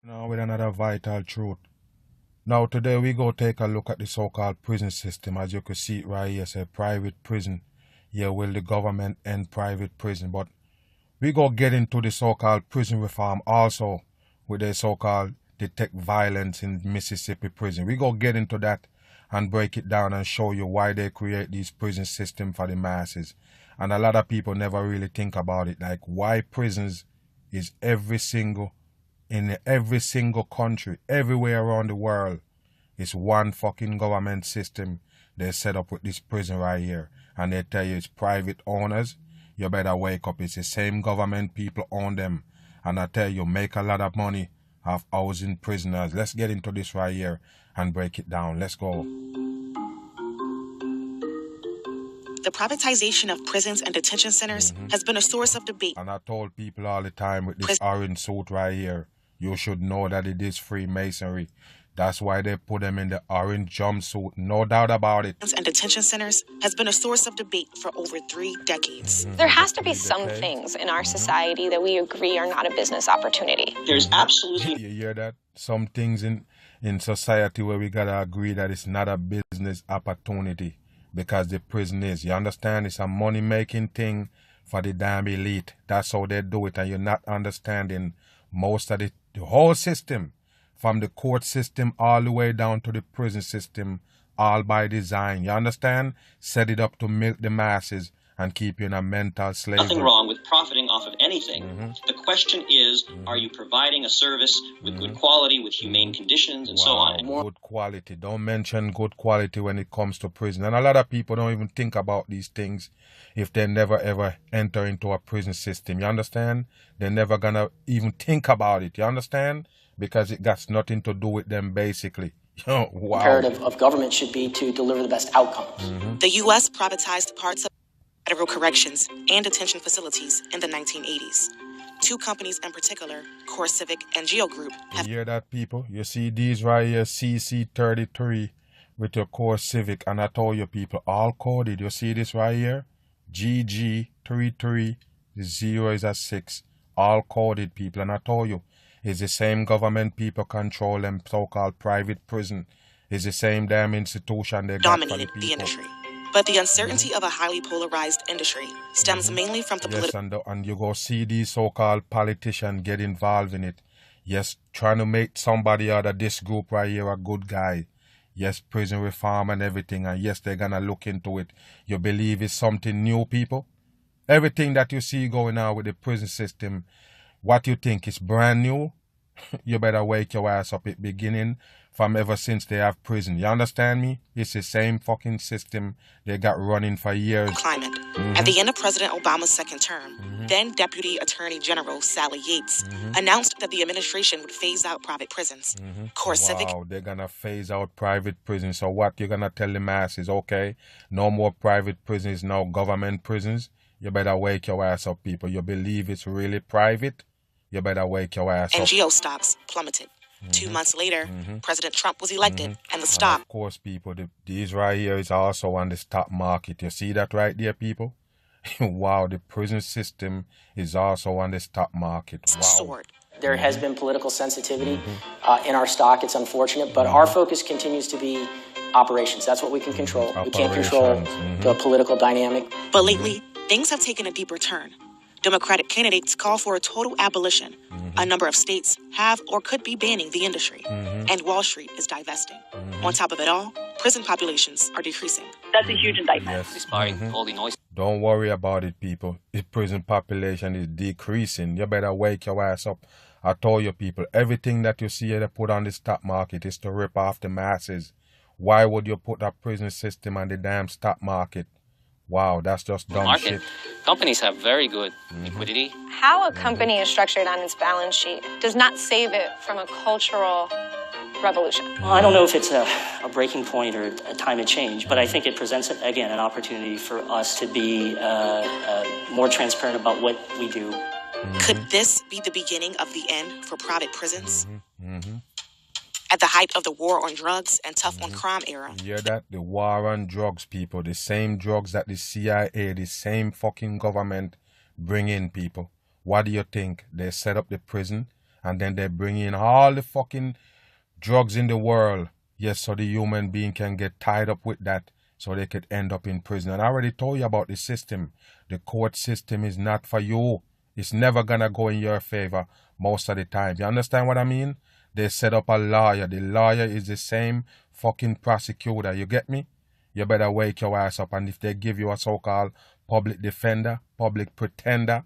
Now with another vital truth. Now today we go take a look at the so-called prison system. As you can see it right here, say private prison. Yeah, will the government end private prison? But we go get into the so-called prison reform also with the so-called detect violence in Mississippi prison. We go get into that and break it down and show you why they create these prison system for the masses. And a lot of people never really think about it, like why prisons is in every single country, everywhere around the world. It's one fucking government system they set up with this prison right here. And they tell you it's private owners. You better wake up. It's the same government people own them. And I tell you, make a lot of money off housing prisoners. Let's get into this right here and break it down. Let's go. The privatization of prisons and detention centers has been a source of debate. And I told people all the time with this orange suit right here, you should know that it is Freemasonry. That's why they put them in the orange jumpsuit, no doubt about it. And detention centers has been a source of debate for over 3 decades. There has to be some things in our society that we agree are not a business opportunity. There's absolutely... You hear that? Some things in society where we gotta agree that it's not a business opportunity because the prison is. You understand? It's a money-making thing for the damn elite. That's how they do it, and you're not understanding most of the whole system, from the court system all the way down to the prison system, all by design. You understand? Set it up to milk the masses and keep you in a mental slavery. Nothing wrong with profiting off of anything. The question is, are you providing a service with good quality, with humane conditions, and so on? Good quality. Don't mention good quality when it comes to prison. And a lot of people don't even think about these things if they never ever enter into a prison system. You understand? They're never gonna even think about it. You understand? Because it got nothing to do with them basically. Wow. The imperative of government should be to deliver the best outcomes. The U.S. privatized parts of federal corrections and detention facilities in the 1980s. 2 companies in particular, Core Civic and Geo Group, have... You hear that, people? You see these right here, CC33 with your Core Civic, and I told you people, all coded. You see this right here? GG33, the 0 is a 6, all coded, people, and I told you, it's the same government people control them so-called private prison. It's the same damn institution they got for the dominated people. the industry. But the uncertainty of a highly polarized industry stems mainly from the political... Yes, and you go see these so-called politicians get involved in it. Yes, trying to make somebody out of this group right here a good guy. Yes, prison reform and everything. And yes, they're going to look into it. You believe it's something new, people? Everything that you see going on with the prison system, what you think is brand new? You better wake your ass up at beginning from ever since they have prison. You understand me? It's the same fucking system they got running for years. Climate. At the end of President Obama's second term, then Deputy Attorney General Sally Yates announced that the administration would phase out private prisons. Core Civic... Wow, they're gonna phase out private prisons. So what you're gonna tell the masses? Okay, no more private prisons, no government prisons. You better wake your ass up, people. You believe it's really private? You better wake your ass up. And Geo stocks plummeted. 2 months later, President Trump was elected, and the stock... Of course, people, these right here is also on the stock market. You see that right there, people? Wow, the prison system is also on the stock market. Wow. soared. There has been political sensitivity in our stock. It's unfortunate, but our focus continues to be operations. That's what we can control. We can't control the political dynamic. But lately, things have taken a deeper turn. Democratic candidates call for a total abolition. A number of states have or could be banning the industry. And Wall Street is divesting. On top of it all, prison populations are decreasing. That's a huge indictment. Yes. Despite all the noise. Don't worry about it, people. The prison population is decreasing. You better wake your ass up. I told you, people, everything that you see they put on the stock market is to rip off the masses. Why would you put a prison system on the damn stock market? Wow, that's just dumb shit. Companies have very good liquidity. How a company is structured on its balance sheet does not save it from a cultural revolution. Well, I don't know if it's a breaking point or a time of change, but I think it presents, again, an opportunity for us to be more transparent about what we do. Could this be the beginning of the end for private prisons? At the height of the war on drugs and tough on crime era. You hear that? The war on drugs, people. The same drugs that the CIA, the same fucking government bring in, people. What do you think? They set up the prison and then they bring in all the fucking drugs in the world. Yes, so the human being can get tied up with that, so they could end up in prison. And I already told you about the system. The court system is not for you. It's never gonna go in your favor most of the time. You understand what I mean? They set up a lawyer. The lawyer is the same fucking prosecutor. You get me? You better wake your ass up. And if they give you a so-called public defender, public pretender,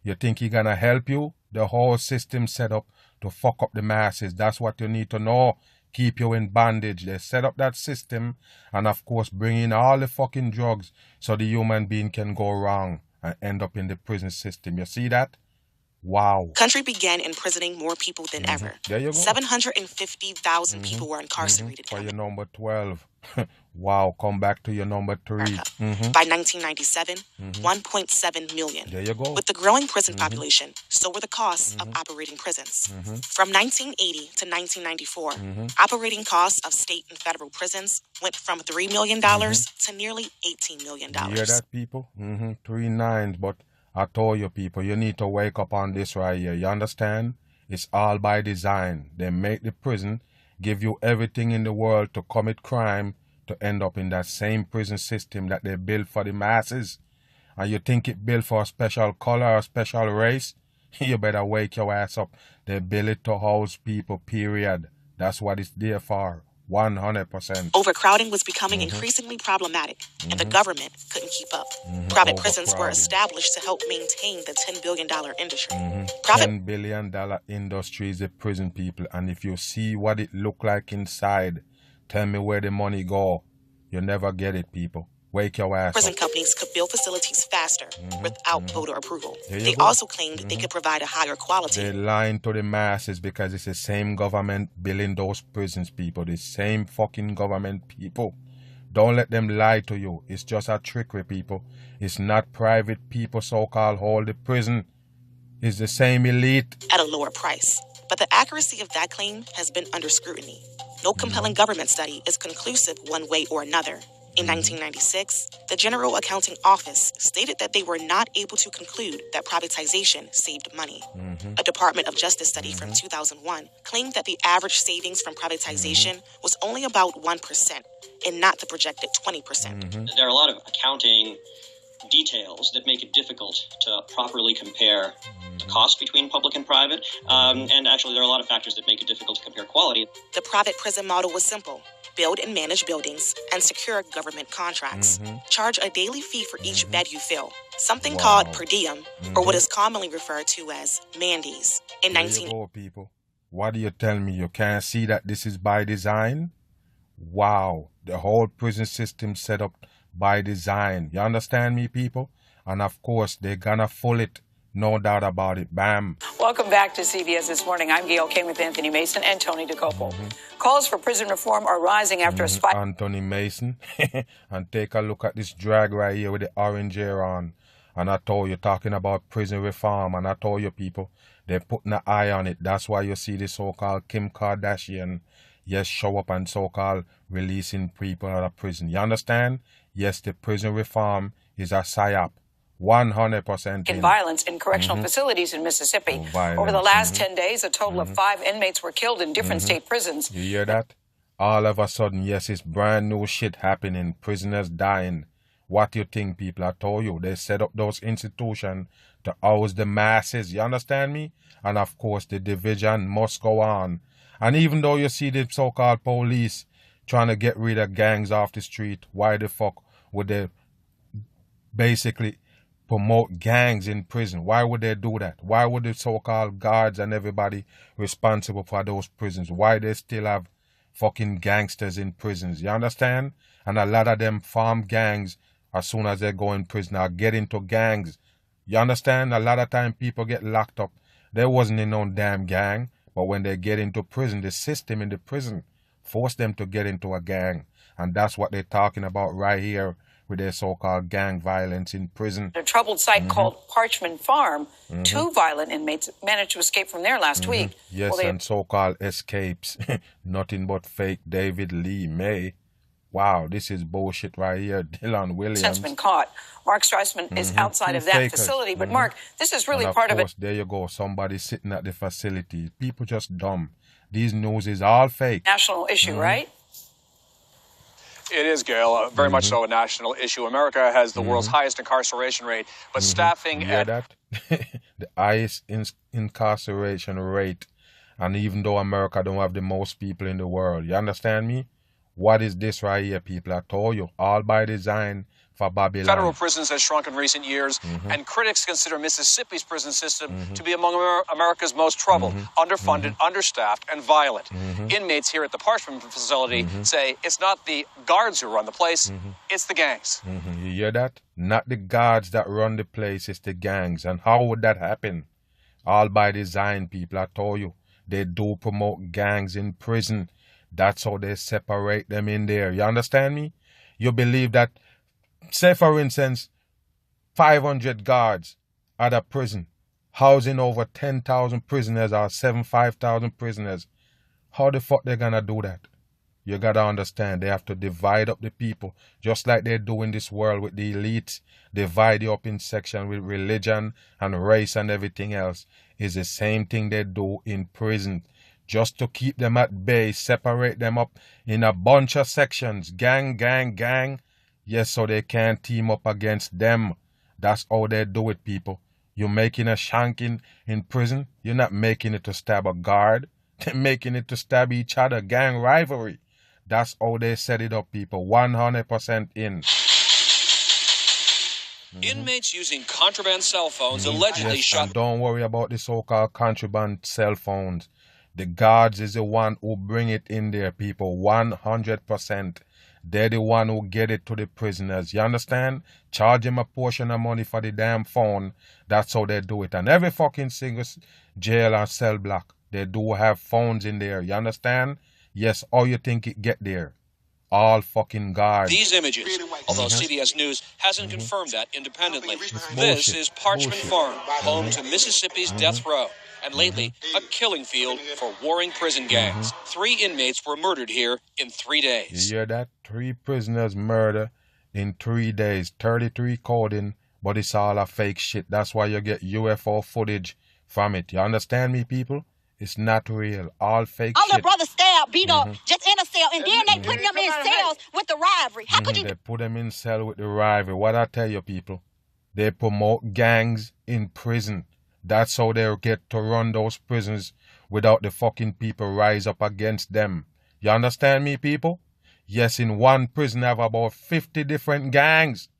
you think he gonna help you? The whole system set up to fuck up the masses. That's what you need to know. Keep you in bondage. They set up that system, and of course bring in all the fucking drugs so the human being can go wrong and end up in the prison system. You see that? Wow. Country began imprisoning more people than ever. There you go. 750,000 people were incarcerated. For your number 12. Wow, come back to your number 3. By 1997, 1.7 million. There you go. With the growing prison population, so were the costs of operating prisons. From 1980 to 1994, operating costs of state and federal prisons went from $3 million to nearly $18 million. You hear that, people? 3 nines, but I told you, people, you need to wake up on this right here. You understand? It's all by design. They make the prison give you everything in the world to commit crime, to end up in that same prison system that they built for the masses. And you think it built for a special color or a special race? You better wake your ass up. They built it to house people, period. That's what it's there for. 100%. Overcrowding was becoming increasingly problematic, and the government couldn't keep up. Private prisons were established to help maintain the $10 billion industry. $10 billion industry is the prison, people. And if you see what it look like inside, tell me where the money go. You never get it, people. Wake your ass Prison up. companies could build facilities faster without voter approval. They go. also claimed they could provide a higher quality. They're lying to the masses because it's the same government building those prisons, people. The same fucking government, people. Don't let them lie to you. It's just a trickery, people. It's not private people so-called hold the prison. It's the same elite. At a lower price. But the accuracy of that claim has been under scrutiny. No compelling government study is conclusive one way or another. In 1996, the General Accounting Office stated that they were not able to conclude that privatization saved money. A Department of Justice study from 2001 claimed that the average savings from privatization was only about 1% and not the projected 20%. There are a lot of accounting details that make it difficult to properly compare the cost between public and private. And actually, there are a lot of factors that make it difficult to compare quality. The private prison model was simple. Build and manage buildings and secure government contracts. Charge a daily fee for each bed you fill, something called per diem, or what is commonly referred to as mandates. In There you go, people. What do you tell me? You can't see that this is by design? Wow. The whole prison system set up by design. You understand me, people? And of course, they're gonna fool it. No doubt about it. Bam. Welcome back to CBS This Morning. I'm Gail Kane with Anthony Mason and Tony DeCopo. Calls for prison reform are rising after a spike. Anthony Mason. And take a look at this drag right here with the orange hair on. And I told you, talking about prison reform. And I told you, people, they're putting an eye on it. That's why you see the so-called Kim Kardashian, yes, show up and so-called releasing people out of prison. You understand? Yes, the prison reform is a psyop. 100% in violence in correctional facilities in Mississippi. Over the last 10 days, a total of 5 inmates were killed in different state prisons. You hear that? All of a sudden, yes, it's brand new shit happening. Prisoners dying. What do you think, people? I told you, they set up those institutions to house the masses. You understand me? And of course, the division must go on. And even though you see the so-called police trying to get rid of gangs off the street, why the fuck would they basically promote gangs in prison? Why would they do that? Why would the so-called guards and everybody responsible for those prisons, why they still have fucking gangsters in prisons? You understand? And a lot of them form gangs as soon as they go in prison or get into gangs. You understand? A lot of time people get locked up. They wasn't in no damn gang, but when they get into prison, the system in the prison force them to get into a gang. And that's what they're talking about right here with their so-called gang violence in prison. A troubled site called Parchman Farm, 2 violent inmates managed to escape from there last week. Yes, and so-called escapes. Nothing but fake David Lee May. wow, this is bullshit right here. Dylan Williams. Since been caught. Mark Streisand is outside of that fakers. facility. But Mark, this is really and part of it. There you go. Somebody sitting at the facility. People just dumb. These news is all fake. National issue, right? It is, Gail, very much so a national issue. America has the world's highest incarceration rate, but staffing You hear that? The highest incarceration rate. And even though America don't have the most people in the world, you understand me? What is this right here, people? I told you, all by design for Babylon. Federal prisons has shrunk in recent years, and critics consider Mississippi's prison system to be among America's most troubled, underfunded, understaffed, and violent. Inmates here at the Parchman facility say it's not the guards who run the place, it's the gangs. You hear that? Not the guards that run the place, it's the gangs. And how would that happen? All by design, people. I told you, they do promote gangs in prison. That's how they separate them in there. You understand me? You believe that, say for instance, 500 guards at a prison, housing over 10,000 prisoners or 5,000 prisoners. How the fuck they gonna do that? You gotta understand, they have to divide up the people, just like they do in this world with the elites. Divide you up in section with religion and race and everything else. It's the same thing they do in prison. Just to keep them at bay, separate them up in a bunch of sections. Gang, gang, gang. Yes, so they can't team up against them. That's how they do it, people. You're making a shanking in prison. You're not making it to stab a guard. They're making it to stab each other. Gang rivalry. That's how they set it up, people. 100% in. Inmates using contraband cell phones allegedly shot. And don't worry about the so-called contraband cell phones. The guards is the one who bring it in there, people. 100%. They're the one who get it to the prisoners. You understand? Charge them a portion of money for the damn phone. That's how they do it. And every fucking single jail or cell block, they do have phones in there. You understand? Yes, how you think it get there? All fucking guards. These images, although CBS News hasn't confirmed that independently. This is Parchman Farm, home to Mississippi's death row. And lately, a killing field for warring prison gangs. 3 inmates were murdered here in 3 days. You hear that? 3 prisoners murdered in 3 days. 33 coding, but it's all a fake shit. That's why you get UFO footage from it. You understand me, people? It's not real. All fake all shit. the brothers stabbed, beat up, just in a cell, and then they put them in cells with the rivalry. How could you? They put them in cell with the rivalry. What I tell you, people? They promote gangs in prison. That's how they get to run those prisons without the fucking people rise up against them. You understand me, people? Yes, in one prison they have about 50 different gangs.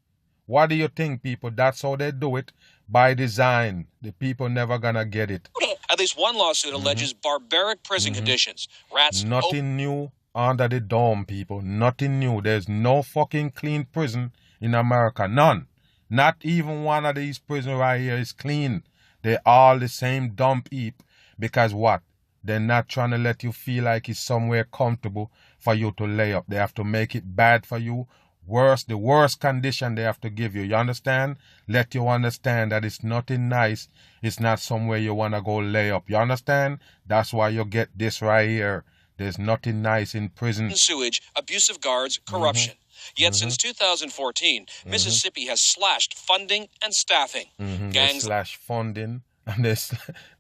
What do you think, people? That's how they do it. By design. The people never gonna get it. At least one lawsuit alleges barbaric prison conditions. Rats. Nothing new under the dome, people. Nothing new. There's no fucking clean prison in America. None. Not even one of these prisons right here is clean. They're all the same dump heap. Because what? They're not trying to let you feel like it's somewhere comfortable for you to lay up. They have to make it bad for you. Worse, the worst condition they have to give you. You understand? Let you understand that it's nothing nice. It's not somewhere you want to go lay up. You understand? That's why you get this right here. There's nothing nice in prison. Sewage, abusive guards, corruption. Yet since 2014, Mississippi has slashed funding and staffing. They Gangs slash funding and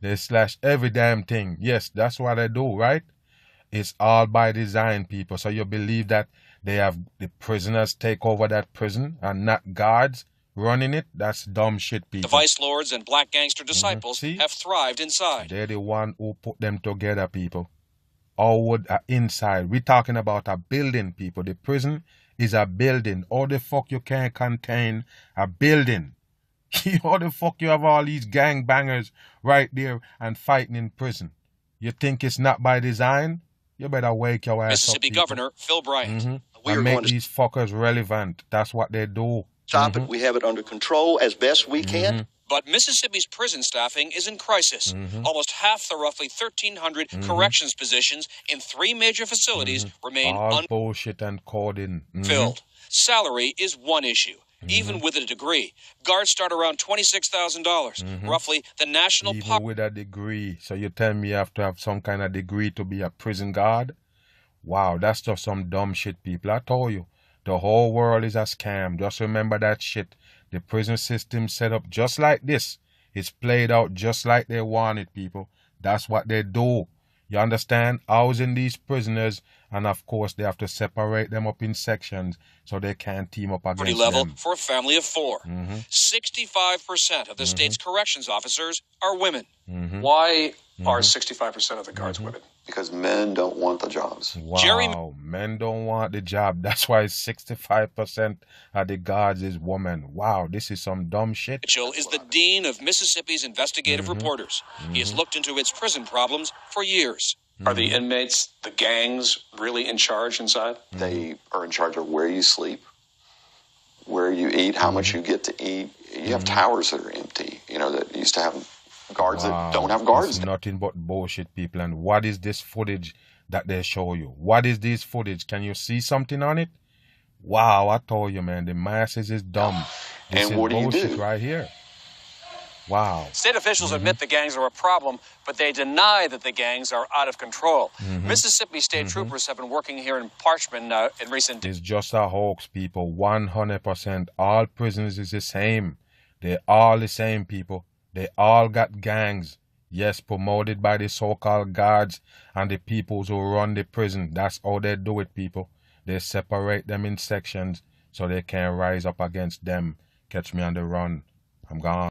they slash every damn thing. Yes, that's what they do, right? It's all by design, people. So you believe that they have the prisoners take over that prison and not guards running it? That's dumb shit, people. the vice lords and black gangster disciples See? have thrived inside. They're the one who put them together, people. All would inside. We're talking about a building, people. The prison is a building. How the fuck you can't contain a building? How the fuck you have all these gangbangers right there and fighting in prison? You think it's not by design? You better wake your ass Mississippi up, people. Governor Phil Bryant. And make these fuckers relevant. That's what they do. Stop it. We have it under control as best we can. But Mississippi's prison staffing is in crisis. Almost half the roughly 1,300 corrections positions in 3 major facilities remain All bullshit and coding. unfilled. Salary is one issue. Even with a degree, guards start around $26,000, roughly the national Even with a degree. So you tell me you have to have some kind of degree to be a prison guard? Wow, that's just some dumb shit, people. I told you, the whole world is a scam. Just remember that shit. The prison system set up just like this. It's played out just like they want it, people. That's what they do. You understand? Housing these prisoners, and of course they have to separate them up in sections so they can't team up against level them. for a family of 4. 65% of the state's corrections officers are women. Why are 65% of the guards women? Because men don't want the jobs. Wow, men don't want the job. That's why 65% of the guards is women. Wow, this is some dumb shit. Mitchell is the dean of Mississippi's investigative reporters. He has looked into its prison problems for years. Are the inmates, the gangs, really in charge inside? They are in charge of where you sleep, where you eat, how much you get to eat. You have towers that are empty, you know, that used to have guards that don't have guards. It's nothing but bullshit, people. And what is this footage that they show you? What is this footage? Can you see something on it? Wow, I told you, man, the masses is dumb. This And what is do you bullshit do? right here. Wow. State officials admit the gangs are a problem, but they deny that the gangs are out of control. Mississippi state troopers have been working here in Parchman in recent days. It's just a hoax, people. 100%. All prisons is the same. They're all the same, people. They all got gangs. Yes, promoted by the so-called guards and the people who run the prison. That's how they do it, people. They separate them in sections so they can rise up against them. Catch me on the run. I'm gone.